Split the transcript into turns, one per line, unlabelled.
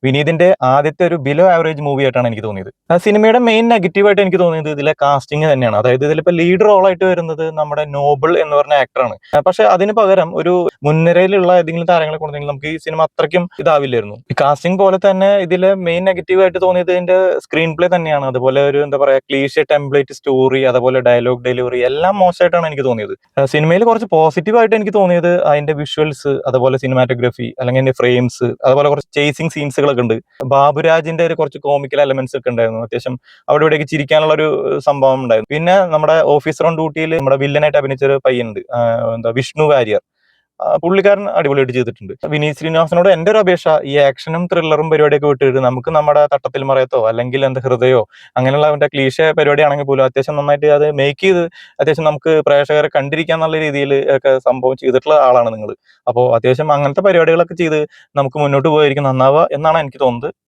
വിനീതിന്റെ ആദ്യത്തെ ഒരു below average movie ആയിട്ടാണ് എനിക്ക് തോന്നിയത്. സിനിമയുടെ മെയിൻ നെഗറ്റീവ് ആയിട്ട് എനിക്ക് തോന്നിയത് ഇതിലെ കാസ്റ്റിംഗ് തന്നെയാണ്. അതായത് ഇതിലിപ്പോ ലീഡ് റോൾ ആയിട്ട് വരുന്നത് നമ്മുടെ നോബിൾ എന്ന് പറഞ്ഞ ആക്ടറാണ്. പക്ഷെ അതിന് പകരം ഒരു മുൻനിരയിലുള്ള ഏതെങ്കിലും താരങ്ങളെ കൊണ്ടെങ്കിൽ നമുക്ക് ഈ സിനിമ അത്രയ്ക്കും ഇതാവില്ലായിരുന്നു. ഈ കാസ്റ്റിംഗ് പോലെ തന്നെ ഇതിലെ മെയിൻ നെഗറ്റീവ് ആയിട്ട് തോന്നിയത് ഇതിന്റെ സ്ക്രീൻ പ്ലേ തന്നെയാണ്. അതുപോലെ ഒരു എന്താ പറയാ ക്ലീഷേ ടെംപ്ലേറ്റ് സ്റ്റോറി, അതുപോലെ ഡയലോഗ് ഡെലിവറി എല്ലാം മോശമായിട്ടാണ് എനിക്ക് തോന്നിയത്. സിനിമയിൽ കുറച്ച് പോസിറ്റീവ് ആയിട്ട് എനിക്ക് തോന്നിയത് അതിന്റെ വിഷ്വൽസ്, അതുപോലെ സിനിമാറ്റോഗ്രഫി, അല്ലെങ്കിൽ അതിന്റെ ഫ്രെയിംസ്, അതുപോലെ കുറച്ച് ചേസിങ് സീൻസുകളൊക്കെ ഉണ്ട്. ബാബുരാജിന്റെ ഒരു കുറച്ച് കോമിക്കൽ എലമെന്റ്സ് ഒക്കെ ഉണ്ടായിരുന്നു. അത്യാവശ്യം അവിടെ ഇവിടേക്ക് ചിരിക്കാനുള്ള ഒരു സംഭവം ഉണ്ടായിരുന്നു. പിന്നെ നമ്മുടെ ഓഫീസർ ഓൺ ഡ്യൂട്ടിയിൽ നമ്മുടെ വില്ലനായിട്ട് അഭിനയിച്ച ഒരു പയ്യനുണ്ട്, എന്താ വിഷ്ണു വാര്യർ. പുള്ളിക്കാരൻ അടിപൊളിയായിട്ട് ചെയ്തിട്ടുണ്ട്. വിനീത് ശ്രീനിവാസനോട് എന്റെ ഒരു അപേക്ഷ, ഈ ആക്ഷനും ത്രില്ലറും പരിപാടിയൊക്കെ വിട്ടിട്ട് നമുക്ക് നമ്മുടെ തട്ടത്തിൽ മറയത്തോ അല്ലെങ്കിൽ എന്താ ഹൃദയോ അങ്ങനെയുള്ള അവന്റെ ക്ലീശ പരിപാടിയാണെങ്കിൽ പോലും അത്യാവശ്യം നന്നായിട്ട് അത് മേക്ക് ചെയ്ത് അത്യാവശ്യം നമുക്ക് പ്രേക്ഷകരെ കണ്ടിരിക്കാൻ എന്നുള്ള രീതിയിൽ ഒക്കെ സംഭവം ചെയ്തിട്ടുള്ള ആളാണ് നിങ്ങൾ. അപ്പോൾ അത്യാവശ്യം അങ്ങനത്തെ പരിപാടികളൊക്കെ ചെയ്ത് നമുക്ക് മുന്നോട്ട് പോയിരിക്കും നന്നാവുക എന്നാണ് എനിക്ക് തോന്നുന്നത്.